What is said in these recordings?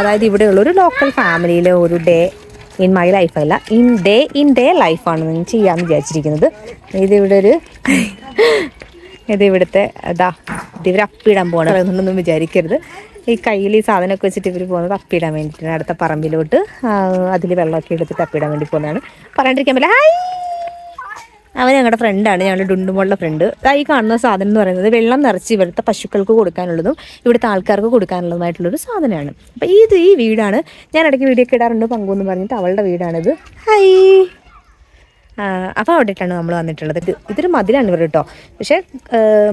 അതായത് ഇവിടെയുള്ള ഒരു ലോക്കൽ ഫാമിലിയിലെ ഒരു ഡേ ഇൻ മൈ ലൈഫ് അല്ല, ഇൻ ഡേ ലൈഫാണ് ഞാൻ ചെയ്യാമെന്ന് വിചാരിച്ചിരിക്കുന്നത്. ഇതിവിടുത്തെ ഇവർ അപ്പിടാൻ പോകണമെന്നൊന്നും വിചാരിക്കരുത്. ഈ കയ്യിൽ ഈ സാധനമൊക്കെ വെച്ചിട്ട് ഇവർ പോകുന്നത് അപ്പിടാൻ വേണ്ടിയിട്ടാണ്. അടുത്ത പറമ്പിലോട്ട് അതിൽ വെള്ളമൊക്കെ എടുത്തിട്ട് അപ്പിടാൻ വേണ്ടി പോകുന്നതാണ്. പറയാണ്ടിരിക്കാൻ പറ്റില്ല. ഹായ്, അവൻ ഞങ്ങളുടെ ഫ്രണ്ടാണ്, ഞങ്ങളുടെ ഡുണ്ടുമോളുടെ ഫ്രണ്ട്. ഈ കാണുന്ന സാധനം എന്ന് പറയുന്നത് വെള്ളം നിറച്ച് ഇവിടുത്തെ പശുക്കൾക്ക് കൊടുക്കാനുള്ളതും ഇവിടുത്തെ ആൾക്കാർക്ക് കൊടുക്കാനുള്ളതുമായിട്ടുള്ളൊരു സാധനമാണ്. അപ്പം ഈ വീടാണ്. ഞാൻ ഇടയ്ക്ക് വീഡിയോ ഒക്കെ ഇടാറുണ്ട് പങ്കു എന്ന് പറഞ്ഞിട്ട്, അവളുടെ വീടാണിത്. ഹായ്. അപ്പോൾ അവിടേക്കാണ് നമ്മൾ വന്നിട്ടുള്ളത്. ഇതൊരു മതിലാണ് ഇവർ കേട്ടോ. പക്ഷേ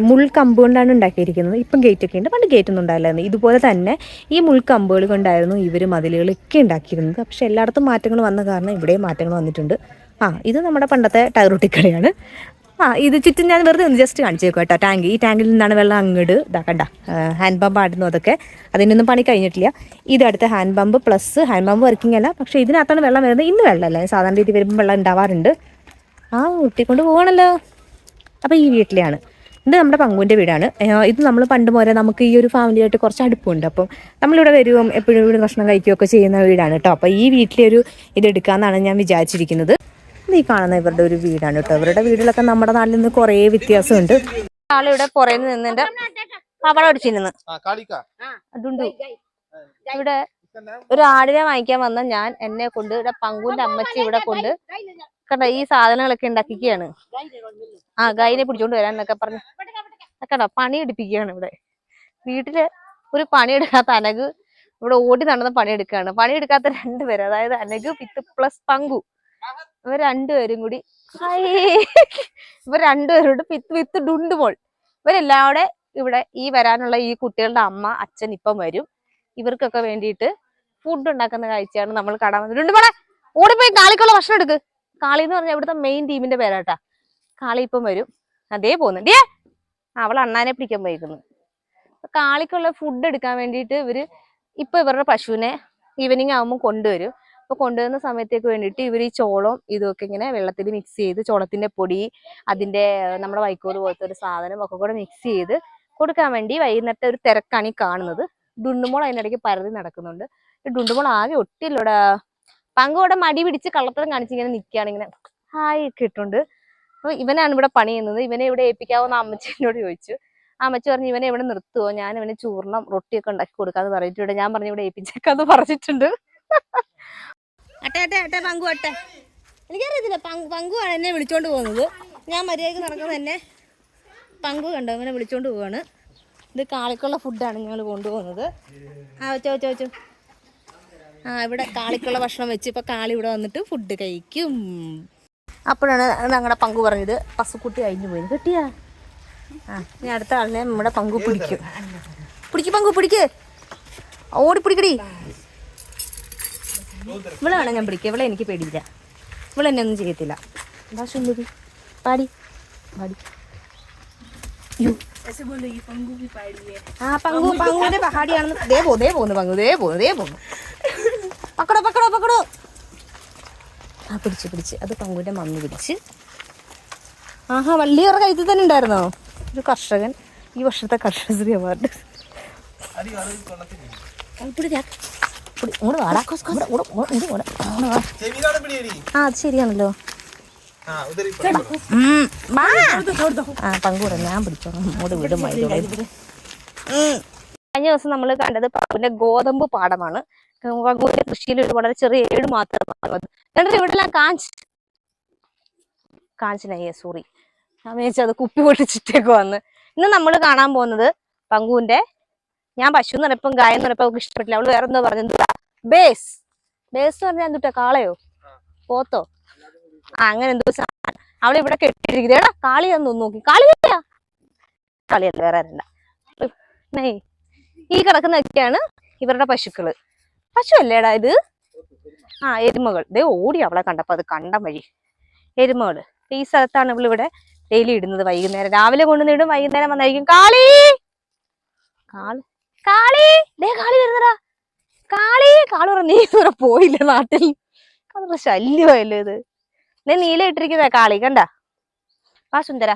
മുൾക്കമ്പ് കൊണ്ടാണ് ഉണ്ടാക്കിയിരിക്കുന്നത്. ഇപ്പം ഗേറ്റൊക്കെ ഉണ്ട്, പണ്ട് ഗേറ്റൊന്നും ഉണ്ടായില്ലായിരുന്നു. ഇതുപോലെ തന്നെ ഈ മുൾക്കമ്പുകൾ കൊണ്ടായിരുന്നു ഇവർ മതിലുകളൊക്കെ ഉണ്ടാക്കിയിരുന്നത്. പക്ഷെ എല്ലായിടത്തും മാറ്റങ്ങൾ വന്ന കാരണം ഇവിടെയും മാറ്റങ്ങൾ വന്നിട്ടുണ്ട്. ഇത് നമ്മുടെ പണ്ടത്തെ ടയറുട്ടിക്കളിയാണ്. ഇത് ചുറ്റും ഞാൻ വെറുതെ ഒന്ന് ജസ്റ്റ് കാണിച്ചേക്കും കേട്ടോ. ഈ ടാങ്കിൽ നിന്നാണ് വെള്ളം അങ്ങോട്ട് ഇതാക്കണ്ട. ഹാൻഡ് പമ്പ് ആടുന്നു അതൊക്കെ, അതിനൊന്നും പണി കഴിഞ്ഞിട്ടില്ല. ഇതടുത്ത hand pump plus hand pump working അല്ല, പക്ഷേ ഇതിനകത്താണ് വെള്ളം വരുന്നത്. ഇന്ന് വെള്ളമല്ല, സാധാരണ രീതി വരുമ്പോൾ വെള്ളം ഉണ്ടാവാറുണ്ട്. ഊട്ടിക്കൊണ്ട് പോകണല്ലോ. അപ്പോൾ ഈ വീട്ടിലെയാണ്. ഇത് നമ്മുടെ പങ്കുവിൻ്റെ വീടാണ്. ഇത് നമ്മൾ പണ്ട് പോലെ നമുക്ക് ഈ ഒരു ഫാമിലിയായിട്ട് കുറച്ച് അടുപ്പമുണ്ട്. അപ്പം നമ്മളിവിടെ വരുവും എപ്പോഴും ഇവിടെ ഭക്ഷണം കഴിക്കുകയൊക്കെ ചെയ്യുന്ന വീടാണ് കേട്ടോ. അപ്പോൾ ഈ വീട്ടിലൊരു ഇതെടുക്കാമെന്നാണ് ഞാൻ വിചാരിച്ചിരിക്കുന്നത്. ഈ കാണുന്ന ഇവരുടെ ഒരു വീടാണ് കേട്ടോ. ഇവരുടെ വീട്ടിലൊക്കെ നമ്മുടെ നാട്ടിൽ നിന്ന് കുറേ വ്യത്യാസമുണ്ട്. ആളിവിടെ പുറയിൽ നിന്നിട്ട് പവള അടിച്ചിരുന്നു. ഇവിടെ ഒരു ആടിനെ വാങ്ങിക്കാൻ വന്ന ഞാൻ എന്നെ കൊണ്ട് ഇവിടെ പങ്കുവിന്റെ അമ്മച്ചി ഇവിടെ കൊണ്ട് കണ്ട ഈ സാധനങ്ങളൊക്കെ ഉണ്ടാക്കിക്കുകയാണ്. ഗൈനെ പിടിച്ചോണ്ട് വരാന്നൊക്കെ പറഞ്ഞു കണ്ട പണി എടുപ്പിക്കുകയാണ്. ഇവിടെ വീട്ടില് ഒരു പണിയെടുക്കാത്ത അനഗ് ഇവിടെ ഓടി നടന്ന് പണിയെടുക്കുകയാണ്. പണിയെടുക്കാത്ത രണ്ടുപേര്, അതായത് അനഗ് വിത്ത് പ്ലസ് പങ്കു, ഇവർ രണ്ടുപേരും കൂടി വിത്ത് ഡുണ്ടുമോൾ, ഇവരെല്ലാവടെ ഇവിടെ ഈ വരാനുള്ള ഈ കുട്ടികളുടെ അമ്മ അച്ഛൻ ഇപ്പം വരും. ഇവർക്കൊക്കെ വേണ്ടിയിട്ട് ഫുഡ് ഉണ്ടാക്കുന്ന കാഴ്ചയാണ് നമ്മൾ കാണാൻ വന്നിട്ടുണ്ട്. മോളെ ഓടിപ്പോയി കാളിക്കുള്ള ഭക്ഷണം എടുക്ക്. കാളി എന്ന് പറഞ്ഞാൽ ഇവിടുത്തെ മെയിൻ ടീമിന്റെ പേരാട്ടാ. കാളി ഇപ്പം വരും. അതേ പോകുന്നുണ്ട്. അവൾ അണ്ണാനെ പിടിക്കാൻ പോയിരിക്കുന്നു. കാളിക്കുള്ള ഫുഡ് എടുക്കാൻ വേണ്ടിയിട്ട് ഇവരുടെ പശുവിനെ ഈവനിങ് ആകുമ്പോൾ കൊണ്ടുവരും. അപ്പൊ കൊണ്ടുവരുന്ന സമയത്തേക്ക് വേണ്ടിയിട്ട് ഇവർ ഈ ചോളം ഇതൊക്കെ ഇങ്ങനെ വെള്ളത്തിൽ മിക്സ് ചെയ്ത്, ചോളത്തിന്റെ പൊടി, അതിന്റെ നമ്മുടെ വൈക്കോല് പോലത്തെ ഒരു സാധനം ഒക്കെ കൂടെ മിക്സ് ചെയ്ത് കൊടുക്കാൻ വേണ്ടി വൈകുന്നേരത്തെ ഒരു തിരക്കാണ് ഈ കാണുന്നത്. ഡുണ്ടുമോൾ അതിനിടയ്ക്ക് പരതി നടക്കുന്നുണ്ട്. ഡുണ്ടുമോൾ ആകെ ഒട്ടില്ലൂടാ. പങ്കോടെ മടി പിടിച്ച് കള്ളത്തരം കാണിച്ചിങ്ങനെ നിൽക്കുകയാണ്. ഇങ്ങനെ ഹായ് ഒക്കെ ഇട്ടുണ്ട്. അപ്പൊ ഇവനാണ് ഇവിടെ പണി ചെയ്യുന്നത്. ഇവനെ ഇവിടെ ഏൽപ്പിക്കാവുന്ന അമ്മച്ചേനോട് ചോദിച്ചു. അമ്മച്ചി പറഞ്ഞു ഇവനെ ഇവിടെ നിർത്തുവോ, ഞാൻ ഇവന് ചൂർണം റൊട്ടിയൊക്കെ ഉണ്ടാക്കി കൊടുക്കാന്ന് പറഞ്ഞിട്ടുണ്ട്. ഞാൻ പറഞ്ഞു ഇവിടെ ഏൽപ്പിച്ചേക്കാന്ന് പറഞ്ഞിട്ടുണ്ട്. അട്ടെ പങ്കു അട്ടെ. എനിക്കറിയത്തില്ല, പങ്കുവാണ് എന്നെ വിളിച്ചോണ്ട് പോകുന്നത്. ഞാൻ മര്യാദയ്ക്ക് നടക്കുന്നത് തന്നെ പങ്കു കണ്ടോ ഇവനെ വിളിച്ചോണ്ട് പോവാണ്. ഇത് കാളിക്കുള്ള ഫുഡാണ് ഞങ്ങൾ കൊണ്ടുപോകുന്നത്. വെച്ചോ. ഇവിടെ കാളിക്കുള്ള ഭക്ഷണം വെച്ച് ഇപ്പൊ കാളി ഇവിടെ വന്നിട്ട് ഫുഡ് കഴിക്കും. അപ്പോഴാണ് ഞങ്ങളുടെ പങ്കു പറഞ്ഞത് പസുക്കുട്ടി കഴിഞ്ഞു പോയി. കിട്ടിയാ ഇനി അടുത്ത ആളിനെ നമ്മുടെ പങ്കു പിടിക്കും. പങ്കു പിടിക്ക്, ഓടിപ്പിടിക്കടി. ഇവളാണ് ഞാൻ പിടിക്കുക. ഇവളെ എനിക്ക് പേടിയില്ല, ഇവളെന്നെ ഒന്നും ചെയ്യത്തില്ല. സുന്ദരി പാടി. പങ്കുവിന്റെ പഹാടിയാണെന്ന്. ദേ പോന്നു പങ്കു, ദേ പോന്നു. പക്കടോ. പിടിച്ച് അത് പങ്കുവിന്റെ മമ്മി പിടിച്ച്. വള്ളിയവരുടെ കഴുത്തിൽ തന്നെ ഉണ്ടായിരുന്നോ? ഒരു കർഷകൻ, ഈ വർഷത്തെ കർഷകശ്രീ അവാർഡ്. ശരിയാണല്ലോ. പങ്കൂടെ ഞാൻ പിടിച്ചോളാം. വീടും കഴിഞ്ഞ ദിവസം നമ്മൾ കണ്ടത് പങ്കുവിന്റെ ഗോതമ്പ് പാടമാണ്. പങ്കുവിന്റെ കൃഷിയിൽ ഒരു വളരെ ചെറിയ ഏട് മാത്രമാണ്. ഇവിടെല്ലാം കാഞ്ചനായി സോറി, അത് കുപ്പി പൊട്ടിച്ചിട്ടേക്ക് വന്ന്. ഇന്ന് നമ്മൾ കാണാൻ പോകുന്നത് പങ്കുവിന്റെ, ഞാൻ പശു എന്ന് പറഞ്ഞപ്പം ഗായ എന്ന് പറഞ്ഞപ്പോ അവൾക്ക് ഇഷ്ടപ്പെട്ടില്ല. അവള് വേറെ എന്തോ പറഞ്ഞത് ബേസ് എന്ന് പറഞ്ഞാൽ എന്തുട്ടാ, കാളയോ പോത്തോ അങ്ങനെ എന്തോ സാധനം അവളിവിടെ കെട്ടിയിരിക്കുന്നത്. എടാ കാളിയാന്ന് നോക്കി. കളിയല്ല വേറെ ആരല്ല. ഈ കിടക്കുന്നൊക്കെയാണ് ഇവരുടെ പശുക്കള്. പശു അല്ലേടാ ഇത്? എരുമകൾ. ദേ ഓടി അവളെ കണ്ടപ്പോ, അത് കണ്ടം വഴി എരുമകള്. ഈ സ്ഥലത്താണ് ഇവളിവിടെ ഡെയിലി ഇടുന്നത്. വൈകുന്നേരം രാവിലെ കൊണ്ടുവന്നിടും, വൈകുന്നേരം വന്നായിരിക്കും കാളി വരുന്നടാ. കാളി പറഞ്ഞ നീ ഇതുവരെ പോയില്ല നാട്ടിൽ. അതൊരു ശല്യമായല്ലോ ഇത്. നീല ഇട്ടിരിക്കുന്ന കാളി കണ്ട. സുന്ദര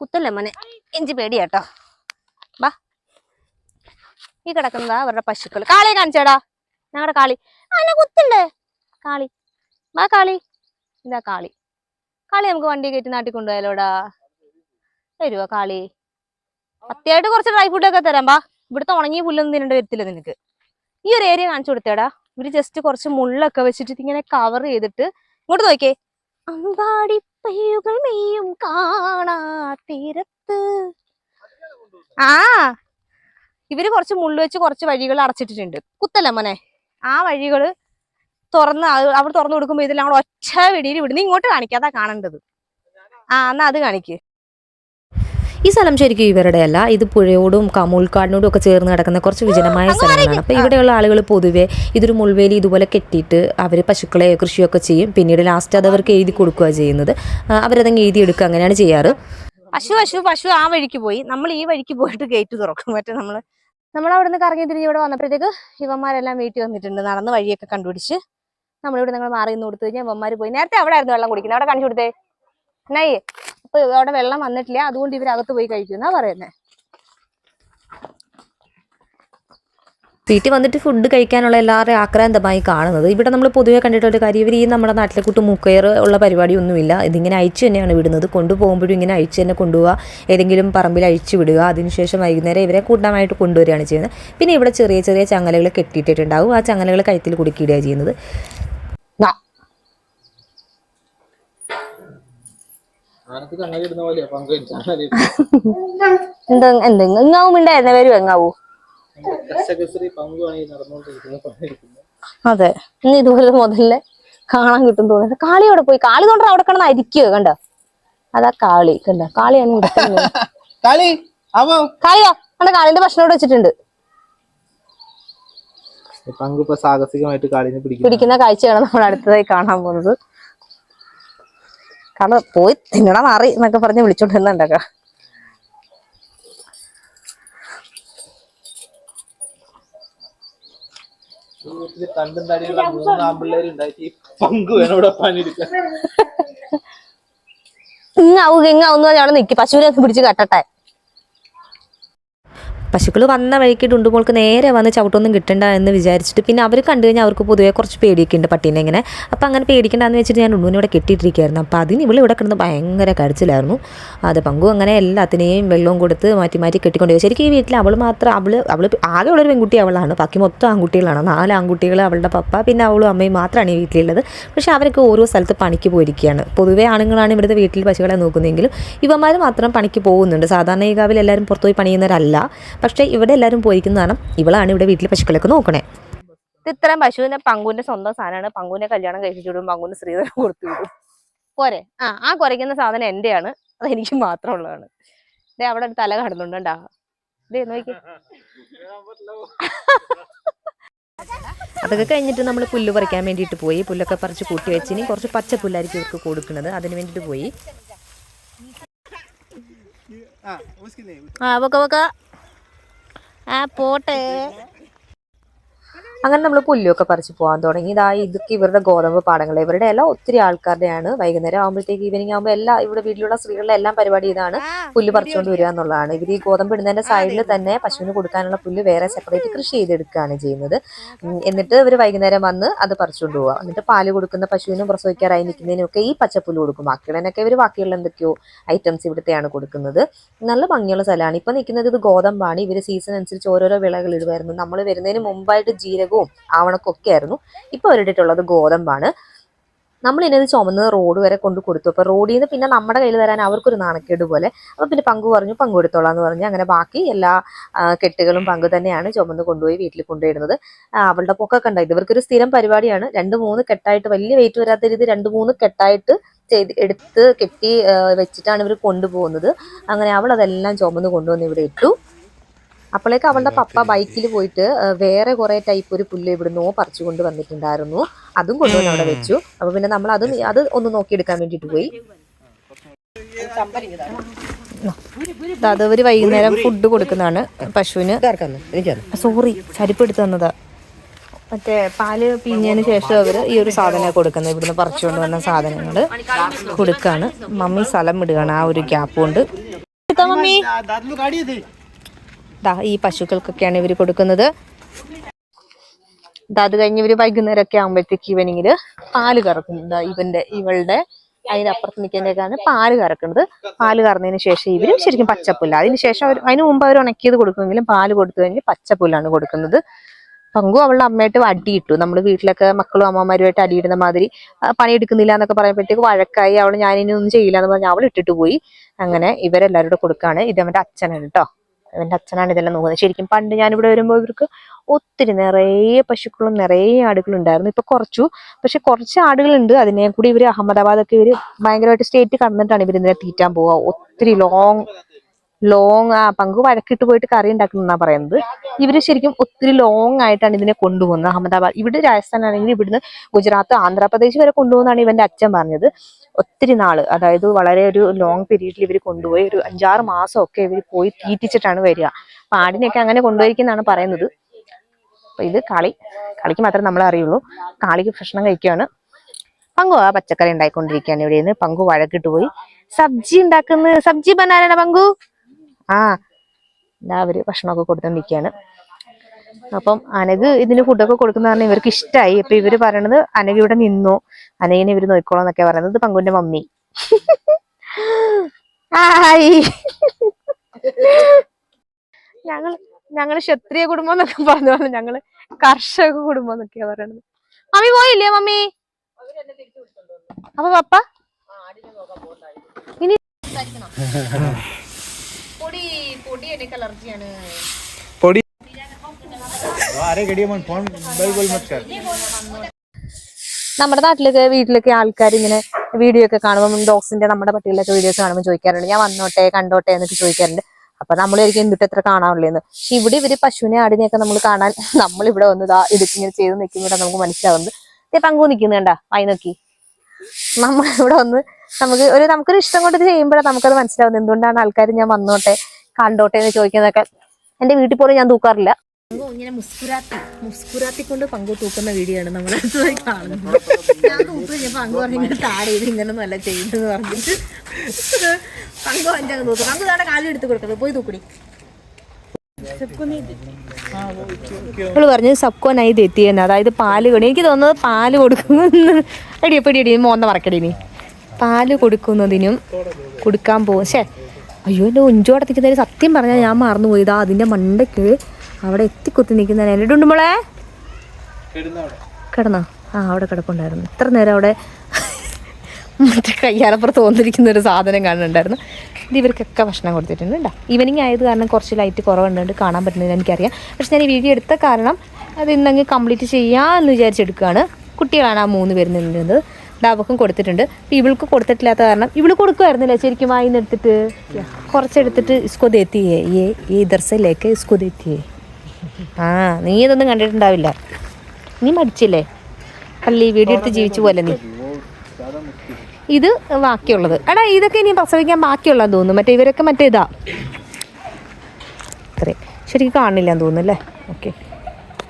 കുത്തല്ലേ മോനെ, എനിക്ക് പേടിയാട്ടോ. ഈ കിടക്കുന്നതാ അവരുടെ പശുക്കൾ. കാളിയെ കാണിച്ചേടാ, ഞങ്ങളുടെ കാളി. അതിനെ കുത്തുണ്ടേ കാളി. വാ കാളി, ഇതാ കാളി. കാളി നമുക്ക് വണ്ടി കയറ്റി നാട്ടിൽ കൊണ്ടുപോയാലോടാ. വരുവോ കാളി? അത്യായിട്ട് കുറച്ച് ഡ്രൈ ഫുഡൊക്കെ തരാം. വാ, ഇവിടുത്തെ ഉണങ്ങിയ പുല്ലൊന്നും തിന്നേണ്ട വരത്തില്ല നിനക്ക്. ഈ ഒരു ഏരിയ കാണിച്ചു കൊടുത്തേടാ. ഇവര് ജസ്റ്റ് കുറച്ച് മുള്ളൊക്കെ വെച്ചിട്ട് ഇങ്ങനെ കവർ ചെയ്തിട്ട് ഇങ്ങോട്ട് നോക്കിയേ. അമ്പാടിപ്പയ്യുകൾ മെയ്യും കാണാ തീരത്ത്. ആ ഇവര് കുറച്ച് മുള്ളു വെച്ച് കുറച്ച് വഴികൾ അടച്ചിട്ടിട്ടുണ്ട്. കുത്തല്ല മോനെ, ആ വഴികള് തുറന്ന് അവിടെ തുറന്നു കൊടുക്കുമ്പോ ഇതിൽ ഞങ്ങൾ ഒറ്റ വെടിയിൽ വിടുന്നു. ഇങ്ങോട്ട് കാണിക്കാതാ കാണേണ്ടത്. എന്നാ അത് കാണിക്ക്. ഈ സ്ഥലം ശരിക്കും ഇവരുടെ അല്ല, ഇത് പുഴയോടും മുൾക്കാടിനോടും ഒക്കെ ചേർന്ന് കിടക്കുന്ന കുറച്ച് വിജനമായ സ്ഥലങ്ങളാണ്. അപ്പോൾ ഇവിടെയുള്ള ആളുകൾ പൊതുവെ ഇതൊരു മുൾവേലി ഇതുപോലെ കെട്ടിയിട്ട് അവർ പശുക്കളെ കൃഷിയൊക്കെ ചെയ്യും. പിന്നീട് ലാസ്റ്റ് അത് അവർക്ക് എഴുതി കൊടുക്കുക ചെയ്യുന്നത്. അവരതങ്ങ് എഴുതിയെടുക്കുക, അങ്ങനെയാണ് ചെയ്യാറ്. പശു ആ വഴിക്ക് പോയി. നമ്മൾ ഈ വഴിക്ക് പോയിട്ട് ഗേറ്റ് തുറക്കും. മറ്റേ നമ്മളവിടെ നിന്ന് കറങ്ങി തിരിഞ്ഞ് ഇവിടെ വന്നപ്പോഴത്തേക്ക് ഇവന്മാരെല്ലാം വീട്ടിൽ വന്നിട്ടുണ്ട്. നടന്ന് വഴിയൊക്കെ കണ്ടുപിടിച്ച് നമ്മളിവിടെ നിങ്ങൾ മാറി നിന്ന് കൊടുത്തു കഴിഞ്ഞാൽ ഇവന്മാർ പോയി. നേരത്തെ അവിടെ ആയിരുന്നു വെള്ളം കുടിക്കുന്നത്. അവിടെ കാണിച്ചു കൊടുത്തേ നയ്യേ. അപ്പൊ അവിടെ വെള്ളം വന്നിട്ടില്ല, അതുകൊണ്ട് ഇവരകത്ത് പോയി കഴിക്കുന്നാ പറയുന്നത്. വീട്ടിൽ വന്നിട്ട് ഫുഡ് കഴിക്കാനുള്ള എല്ലാവരുടെയും ആക്രാന്തമായി കാണുന്നത്. ഇവിടെ നമ്മൾ പൊതുവെ കണ്ടിട്ടൊരു കാര്യം, ഇവർ ഈ നമ്മുടെ നാട്ടിലെ കൂട്ട് മൂക്കയർ ഉള്ള പരിപാടിയൊന്നുമില്ല. ഇതിങ്ങനെ അയച്ചു തന്നെയാണ് വിടുന്നത്. കൊണ്ടുപോകുമ്പോഴും ഇങ്ങനെ അയച്ചു തന്നെ കൊണ്ടുപോവുക, ഏതെങ്കിലും പറമ്പിൽ അഴിച്ചു വിടുക. അതിനുശേഷം വൈകുന്നേരം ഇവരെ കൂട്ടമായിട്ട് കൊണ്ടുവരികയാണ് ചെയ്യുന്നത്. പിന്നെ ഇവിടെ ചെറിയ ചെറിയ ചങ്ങലകൾ കെട്ടിയിട്ടിട്ടുണ്ടാവും. ആ ചങ്ങലകൾ കഴുത്തിൽ കുടുക്കിയിടുകയാണ് ചെയ്യുന്നത്. അതെ, ഇനി ഇതുപോലെ മുതലേ കാണാൻ കിട്ടും തോന്നുന്നു. കാളി അവിടെ പോയി. കാളി കൊണ്ട് അവിടെ കിടന്ന് അരിക്കുക കണ്ടോ. അതാ കാളി കണ്ടോ. കാളിയാണ് കാളിയാ കണ്ട. കാളിന്റെ ഭക്ഷണം ഇവിടെ വെച്ചിട്ടുണ്ട്. പിടിക്കുന്ന കാഴ്ചയാണ് നമ്മൾ അടുത്തതായി കാണാൻ പോകുന്നത്. കാരണം പോയി തിന്നട മാറി എന്നൊക്കെ പറഞ്ഞ് വിളിച്ചോണ്ടിരുന്നുണ്ടൊക്കെ. ഇങ്ങാവുന്ന അവിടെ നിൽക്കി. പശുവിനെ പിടിച്ച് കെട്ടട്ടെ. പശുക്കൾ വന്ന വഴിക്ക് ഡുണ്ടുമോൾക്ക് നേരെ വന്ന് ചവിട്ടൊന്നും കിട്ടണ്ട എന്ന് വിചാരിച്ചിട്ട് പിന്നെ അവർ കണ്ടു കഴിഞ്ഞാൽ അവർക്ക് പൊതുവേ കുറച്ച് പേടിയൊക്കെ ഉണ്ട് പട്ടീനെ ഇങ്ങനെ. അപ്പോൾ അങ്ങനെ പേടിക്കണ്ടെന്ന് വെച്ചിട്ട് ഞാൻ ഡുണ്ടുവിനെ ഇവിടെ കെട്ടിയിട്ടിരിക്കുകയായിരുന്നു. അപ്പോൾ അതിന് ഇവിടെ കിടന്ന് ഭയങ്കര കരച്ചിലായിരുന്നു. അത് പങ്കു അങ്ങനെ എല്ലാത്തിനെയും വെള്ളവും കൊടുത്ത് മാറ്റി മാറ്റി കെട്ടിക്കൊണ്ടുപോയി. ശരിക്കും ഈ വീട്ടിൽ അവൾ മാത്രം അവൾ ആകെ ഉള്ളൊരു പെൺകുട്ടി അവളാണ്. ബാക്കി മൊത്തം ആൺകുട്ടികളാണ്. 4 ആൺകുട്ടികൾ, അവളുടെ പപ്പ, പിന്നെ അവളും അമ്മയും മാത്രമാണ് ഈ വീട്ടിലുള്ളത്. പക്ഷേ അവരൊക്കെ ഓരോ സ്ഥലത്ത് പണിക്ക് പോയിരിക്കുകയാണ്. പൊതുവേ ആണുങ്ങളാണ് ഇവിടുത്തെ വീട്ടിൽ പശുക്കളെ നോക്കുന്നതെങ്കിലും ഇവന്മാർ മാത്രം പണിക്ക് പോകുന്നുണ്ട്. സാധാരണ ഈ കാവിൽ എല്ലാവരും പുറത്തുപോയി പണിയുന്നവരല്ല. പക്ഷേ ഇവിടെ എല്ലാവരും പോയിരിക്കുന്നതാണ്. ഇവളാണ് ഇവിടെ വീട്ടിൽ പശുക്കളൊക്കെ നോക്കണേ. ഇത്രയും പശുവിനെ പങ്കുവിന്റെ സ്വന്തം സാധനമാണ്. പങ്കുവിനെ കല്യാണം കഴിച്ചു വിടും, പങ്കുവിന് സ്ത്രീധനം കൊടുത്തു വിടും. പോരെ. ആ കുറയ്ക്കുന്ന സാധനം എന്റെയാണ്, അതെനിക്ക് മാത്രമുള്ളതാണ്. ദേ അവിടെ ഒരു തല കടന്നുണ്ടാ. ദേ നോക്കി. അതൊക്കെ കഴിഞ്ഞിട്ട് നമ്മൾ പുല്ല് പറിക്കാൻ വേണ്ടിയിട്ട് പോയി. പുല്ലൊക്കെ പറിച്ച് കൂട്ടി വെച്ച് ഇനി കുറച്ച് പച്ച പുല്ലായിരിക്കും ഇവർക്ക് കൊടുക്കുന്നത്. അതിന് വേണ്ടിയിട്ട് പോയി. പോട്ടെ. അങ്ങനെ നമ്മൾ പുല്ലൊക്കെ പറിച്ച് പോകാൻ തുടങ്ങി. ഇതൊക്കെ ഇവരുടെ ഗോതമ്പ് പാടങ്ങൾ. ഇവരുടെ എല്ലാം ഒത്തിരി ആൾക്കാരുടെയാണ്. വൈകുന്നേരം ആകുമ്പോഴത്തേക്ക് ഈവനിങ് ആകുമ്പോൾ ഇവിടെ വീട്ടിലുള്ള സ്ത്രീകളുടെ എല്ലാം പരിപാടി ഇതാണ്, പുല്ല് പറിച്ചുകൊണ്ട് വരിക എന്നുള്ളതാണ്. ഇവർ ഈ ഗോതമ്പ് ഇടുന്നതിന്റെ സൈഡിൽ തന്നെ പശുവിന് കൊടുക്കാനുള്ള പുല്ല് വേറെ സെപ്പറേറ്റ് കൃഷി ചെയ്തെടുക്കുകയാണ് ചെയ്യുന്നത്. എന്നിട്ട് ഇവർ വൈകുന്നേരം വന്ന് അത് പറിച്ചുകൊണ്ട് പോവുക. എന്നിട്ട് പാല് കൊടുക്കുന്ന പശുവിനും പ്രസവിക്കാറായി നിൽക്കുന്നതിനും ഒക്കെ ഈ പച്ചപ്പുല്ല് കൊടുക്കും. ബാക്കിയുള്ളതിനൊക്കെ ഇവർ ബാക്കിയുള്ള എന്തൊക്കെയോ ഐറ്റംസ് ഇവിടുത്തെയാണ് കൊടുക്കുന്നത്. നല്ല ഭംഗിയുള്ള സ്ഥലമാണ്. ഇപ്പൊ നിൽക്കുന്നത് ഇത് ഗോതമ്പാണ്. ഇവർ സീസൺ അനുസരിച്ച് ഓരോരോ വിളകൾ ഇടുമായിരുന്നു. നമ്മൾ വരുന്നതിന് മുമ്പായിട്ട് ജീരകവും ആവണക്കൊക്കെ ആയിരുന്നു. ഇപ്പൊ അവരിട്ടുള്ളത് ഗോതമ്പാണ്. നമ്മൾ ഇനി ചുമന്ന് റോഡ് വരെ കൊണ്ട് കൊടുത്തു. അപ്പൊ റോഡിൽ നിന്ന് പിന്നെ നമ്മുടെ കയ്യിൽ തരാൻ അവർക്കൊരു നാണക്കേട് പോലെ. അപ്പൊ പിന്നെ പങ്കു പറഞ്ഞു പങ്കു കൊടുത്തോളാന്ന് പറഞ്ഞ് അങ്ങനെ ബാക്കി എല്ലാ കെട്ടുകളും പങ്കു തന്നെയാണ് ചുമന്ന് കൊണ്ടുപോയി വീട്ടിൽ കൊണ്ടുവരുന്നത്. അവളുടെ പൊക്കൊക്കെ ഉണ്ടായത് ഇവർക്കൊരു സ്ഥിരം പരിപാടിയാണ്. 2-3 കെട്ടായിട്ട്, വലിയ വെയിറ്റ് വരാത്ത രീതി 2-3 കെട്ടായിട്ട് എടുത്ത് കെട്ടി വെച്ചിട്ടാണ് ഇവർ കൊണ്ടുപോകുന്നത്. അങ്ങനെ അവൾ അതെല്ലാം ചുമന്ന് കൊണ്ടുവന്ന് ഇവിടെ ഇട്ടു. അപ്പോഴേക്ക് അവളുടെ പപ്പ ബൈക്കിൽ പോയിട്ട് വേറെ കുറെ ടൈപ്പ് ഒരു പുല്ല് ഇവിടുന്നോ പറിച്ചു കൊണ്ട് വന്നിട്ടുണ്ടായിരുന്നു. അതും കൊണ്ടുവന്ന് അവിടെ വെച്ചു. അപ്പൊ പിന്നെ നമ്മൾ അത് ഒന്ന് നോക്കിയെടുക്കാൻ വേണ്ടിട്ട് പോയി. അതവര് വൈകുന്നേരം ഫുഡ് കൊടുക്കുന്നതാണ് പശുവിന്. സോറി, ചരിപ്പെടുത്ത് തന്നതാ. മറ്റേ പാല് പിഴിഞ്ഞതിന് ശേഷം അവര് ഈ ഒരു സാധനം കൊടുക്കുന്നത്. ഇവിടുന്ന് പറിച്ചുകൊണ്ട് വന്ന സാധനങ്ങൾ കൊടുക്കാണ്. മമ്മി സ്ഥലം വിടുകയാണ് ആ ഒരു ഗ്യാപ്പ് കൊണ്ട്. മമ്മി ദാ ഈ പശുക്കൾക്കൊക്കെയാണ് ഇവർ കൊടുക്കുന്നത്. അത് കഴിഞ്ഞ് ഇവര് വൈകുന്നേരമൊക്കെ ആകുമ്പോഴത്തേക്ക് ഈവനിങ്ങില് പാല് കറക്കുന്നത്. ഇവളുടെ അതിനപ്പുറത്ത് നിൽക്കുന്നതിനേക്കാണ് പാല് കറക്കുന്നത്. പാല് കറന്നതിന് ശേഷം ഇവര് ശരിക്കും പച്ചപ്പുല്ല, അതിന് മുമ്പ് അവർ ഉണക്കിയത് കൊടുക്കുമെങ്കിലും പാല് കൊടുത്തു കഴിഞ്ഞ് പച്ചപ്പുല്ലാണ് കൊടുക്കുന്നത്. പങ്കു അവളുടെ അമ്മയായിട്ട് അടിയിട്ടു. നമ്മൾ വീട്ടിലൊക്കെ മക്കളും അമ്മമാരുമായിട്ട് അടിയിടുന്ന മാതിരി പണിയെടുക്കുന്നില്ല എന്നൊക്കെ പറയുമ്പോഴത്തേക്ക് വഴക്കായി. ഞാനിനി ഒന്നും ചെയ്യില്ല എന്ന് പറഞ്ഞ് അവൾ ഇട്ടിട്ട് പോയി. അങ്ങനെ ഇവരെല്ലാവരും കൂടെ കൊടുക്കാണ്. ഇത് അവന്റെ അച്ഛനാണ് കേട്ടോ. അവന്റെ അച്ഛനാണ് ഇതെല്ലാം നോക്കുന്നത്. ശരിക്കും പണ്ട് ഞാനിവിടെ വരുമ്പോൾ ഇവർക്ക് ഒത്തിരി നിറയെ പശുക്കളും നിറയെ ആടുകളും ഉണ്ടായിരുന്നു. ഇപ്പൊ പക്ഷെ കുറച്ച് ആടുകളുണ്ട്. അതിനെ കൂടി ഇവര് അഹമ്മദാബാദൊക്കെ ഇവര് ഭയങ്കരമായിട്ട് സ്റ്റേറ്റ് കടന്നിട്ടാണ് ഇവർ ഇതിനെ തീറ്റാൻ പോവുക. ഒത്തിരി ലോങ് പങ്കു വഴക്കിട്ട് പോയിട്ട് കറി ഉണ്ടാക്കുന്ന പറയുന്നത്. ഇവര് ശരിക്കും ഒത്തിരി ലോങ് ആയിട്ടാണ് ഇതിനെ കൊണ്ടുപോകുന്നത്. അഹമ്മദാബാദ്, ഇവിടെ രാജസ്ഥാനാണെങ്കിൽ ഇവിടുന്ന് ഗുജറാത്ത്, ആന്ധ്രാപ്രദേശ് വരെ കൊണ്ടുപോകുന്നതാണ് ഇവന്റെ അച്ഛൻ പറഞ്ഞത്. ഒത്തിരി നാള്, അതായത് വളരെ ഒരു ലോങ് പീരീഡിൽ ഇവർ കൊണ്ടുപോയി ഒരു 5-6 മാസമൊക്കെ ഇവർ പോയി തീറ്റിച്ചിട്ടാണ് വരിക. അപ്പൊ ആടിനെയൊക്കെ അങ്ങനെ കൊണ്ടുപോയിരിക്കുന്നതാണ് പറയുന്നത്. അപ്പൊ ഇത് കളിക്ക് മാത്രമേ നമ്മൾ അറിയുള്ളൂ. കാളിക്ക് ഭക്ഷണം കഴിക്കുകയാണ്. പങ്കു പച്ചക്കറി ഉണ്ടായിക്കൊണ്ടിരിക്കുകയാണ്. ഇവിടെ നിന്ന് പങ്കു വഴക്കിട്ട് പോയി. സബ്ജി ബനാന പങ്കു. എന്താ അവര് ഭക്ഷണമൊക്കെ കൊടുത്തോണ്ടിരിക്കുകയാണ്. അപ്പം അനഗ് ഇതിന് ഫുഡൊക്കെ കൊടുക്കുന്ന കാരണം ഇവർക്ക് ഇഷ്ടമായി. അപ്പൊ ഇവര് പറയണത് അനഗ് ഇവിടെ നിന്നു, അനകിനെ ഇവര് നോക്കിക്കോളാം എന്നൊക്കെ പറയുന്നത്. പങ്കുവിന്റെ മമ്മി. ഞങ്ങള് ക്ഷത്രിയ കുടുംബം എന്നൊക്കെ പറഞ്ഞു, ഞങ്ങള് കർഷക കുടുംബം എന്നൊക്കെയാ പറയണത്. മമ്മി പോയില്ലേ മമ്മി? അപ്പൊ പപ്പ ഇനി പൊടി എനിക്ക് അലർജിയാണ്. നമ്മുടെ നാട്ടിലൊക്കെ വീട്ടിലൊക്കെ ആൾക്കാർ ഇങ്ങനെ വീഡിയോ ഒക്കെ കാണുമ്പോൾ ഡോഗ്സിന്റെ നമ്മുടെ പട്ടികളിലൊക്കെ വീഡിയോസ് കാണുമ്പോൾ ചോദിക്കാറുണ്ട്, ഞാൻ വന്നോട്ടെ കണ്ടോട്ടെ എന്നൊക്കെ ചോദിക്കാറുണ്ട്. അപ്പൊ നമ്മളായിരിക്കും എന്തിട്ട് എത്ര കാണാറുള്ളതെന്ന്. പക്ഷെ ഇവിടെ ഇവര് പശുവിനെ ആടിനെയൊക്കെ നമ്മൾ കാണാൻ നമ്മളിവിടെ വന്നതാ ഇതിങ്ങനെ ചെയ്ത് നിൽക്കുമ്പോഴാണ് നമുക്ക് മനസ്സിലാവുന്നത്. പങ്കു നിൽക്കുന്നുണ്ടാ വായി നോക്കി. നമ്മളിവിടെ വന്ന് നമുക്കൊരു ഇഷ്ടം കൊണ്ട് ചെയ്യുമ്പോഴാണ് നമുക്കത് മനസ്സിലാവുന്നത് എന്തുകൊണ്ടാണ് ആൾക്കാർ ഞാൻ വന്നോട്ടെ കണ്ടോട്ടെ എന്ന് ചോദിക്കുന്നതൊക്കെ. എന്റെ വീട്ടിൽ പോലും ഞാൻ തൂക്കാറില്ല. പങ്കു ഇങ്ങനെ മുസ്കുരാത്തി കൊണ്ട് പങ്കു തൂക്കുന്ന വീഡിയോ ആണ് നമ്മൾ അടുത്തതായി കാണുന്നത്. ഞാൻ തൂക്ക് കഴിഞ്ഞപ്പോ പങ്കു പറഞ്ഞു താഴെ ഇത് ഇങ്ങനൊന്നും അല്ല ചെയ്യുന്നത് പറഞ്ഞിട്ട് പങ്കു അഞ്ചാണ് തൂക്കും. പങ്കു താടെ കാലം എടുത്ത് കൊടുക്കുന്നത്, പോയി തൂക്കടി. അവള് പറഞ്ഞു സബ്കോ നൈ ദേത്തി എന്ന്, അതായത് പാല് കൊടുക്കും. എനിക്ക് തോന്നുന്നത് പാല് കൊടുക്കുന്നു. എടിയപ്പെടി മോന്ത മറക്കടി. നീ പാല് കൊടുക്കുന്നതിനും കൊടുക്കാൻ പോകും. അയ്യോ എൻ്റെ ഒഞ്ചോടത്തിക്കുന്നതിന് സത്യം പറഞ്ഞാൽ ഞാൻ മറന്നു പോയതാ. അതിന്റെ മണ്ടയ്ക്ക് അവിടെ എത്തിക്കുത്തി നിൽക്കുന്ന എൻ്റെ ഡുണ്ടുമോളെ കിടന്നോ? അവിടെ കിടപ്പുണ്ടായിരുന്നു ഇത്ര നേരം. അവിടെ മറ്റേ കയ്യാലപ്പുറത്ത് തോന്നിരിക്കുന്ന ഒരു സാധനം കാണുന്നുണ്ടായിരുന്നു. ഇത് ഇവർക്കൊക്കെ ഭക്ഷണം കൊടുത്തിട്ടുണ്ട് കേട്ടോ. ഈവനിങ് ആയത് കാരണം കുറച്ച് ലൈറ്റ് കുറവുണ്ട്, കാണാൻ പറ്റുന്നതിന് എനിക്കറിയാം. പക്ഷെ ഞാൻ ഈ വീഡിയോ എടുത്ത കാരണം അത് ഇന്നങ്ങ് കംപ്ലീറ്റ് ചെയ്യാമെന്ന് വിചാരിച്ചെടുക്കുകയാണ്. കുട്ടികളാണ് ആ 3 പേര് നിന്നത്. ഡാബക്കും കൊടുത്തിട്ടുണ്ട്. ഇവൾക്ക് കൊടുത്തിട്ടില്ലാത്ത കാരണം ഇവള് കൊടുക്കുമായിരുന്നില്ല ശരിക്കും. വായിന്ന് എടുത്തിട്ട് കുറച്ചെടുത്തിട്ട് ഇസ്കോ ദേത്തിയേ ഈ ദർശയിലേക്ക് ഇസ്കോ ദേത്തിയേ. നീ ഇതൊന്നും കണ്ടിട്ടുണ്ടാവില്ല, നീ മടിച്ചില്ലേ പള്ളി വീഡിയോ എടുത്ത് ജീവിച്ചു പോലെ നീ. ഇത് ബാക്കിയുള്ളത് എടാ, ഇതൊക്കെ ഇനി പ്രസവിക്കാൻ ബാക്കിയുള്ളതെന്ന് തോന്നുന്നു. മറ്റേ ഇവരൊക്കെ മറ്റേതാ അത്രയും ശരിക്കും കാണില്ല എന്ന് തോന്നുന്നു അല്ലേ. ഓക്കെ,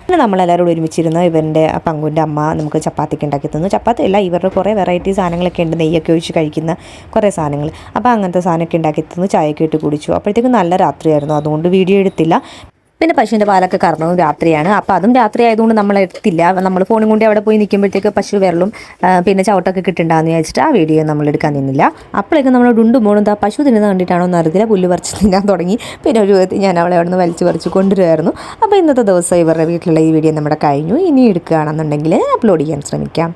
പിന്നെ നമ്മളെല്ലാവരും കൂടി ഒരുമിച്ചിരുന്ന് ഇവൻ്റെ പങ്കുവിൻ്റെ അമ്മ നമുക്ക് ചപ്പാത്തിക്ക് ഉണ്ടാക്കി തന്നു. ചപ്പാത്തി അല്ല, ഇവരുടെ കുറേ വെറൈറ്റി സാധനങ്ങളൊക്കെ ഉണ്ട്, നെയ്യൊക്കെ ഒഴിച്ച് കഴിക്കുന്ന കുറേ സാധനങ്ങൾ. അപ്പോൾ അങ്ങനത്തെ സാധനമൊക്കെ ഉണ്ടാക്കി തന്നു, ചായയൊക്കെ ഇട്ട് കുടിച്ചു. അപ്പോഴത്തേക്കും നല്ല രാത്രിയായിരുന്നു, അതുകൊണ്ട് വീഡിയോ എടുത്തില്ല. പിന്നെ പശുവിൻ്റെ പാലൊക്കെ കറന്നതും രാത്രിയാണ്. അപ്പോൾ അതും രാത്രി ആയതുകൊണ്ട് നമ്മൾ എടുത്തില്ല. നമ്മൾ ഫോണും കൊണ്ട് അവിടെ പോയി നിൽക്കുമ്പോഴത്തേക്ക് പശു വിരലും പിന്നെ ചവിട്ടൊക്കെ കിട്ടുണ്ടാന്ന് വിചാരിച്ചിട്ട് ആ വീഡിയോ നമ്മൾ എടുക്കാൻ നിന്നില്ല. അപ്പോഴേക്കും നമ്മൾ ഡുണ്ടുമോളും എന്താ പശു തിന്നുന്നത് കണ്ടിട്ടാണോ എന്ന് അറിയില്ല, പുല്ല് പറിച്ച് തിന്നാൻ തുടങ്ങി. പിന്നെ ഒരു വിധത്തിൽ ഞാൻ അവളെ അവിടെ നിന്ന് വലിച്ചു പറിച്ച് കൊണ്ടുവരുമായിരുന്നു. അപ്പോൾ ഇന്നത്തെ ദിവസം ഇവരുടെ വീട്ടിലുള്ള ഈ വീഡിയോ നമ്മുടെ കഴിഞ്ഞു. ഇനി എടുക്കുകയാണെന്നുണ്ടെങ്കിൽ അപ്ലോഡ് ചെയ്യാൻ ശ്രമിക്കാം.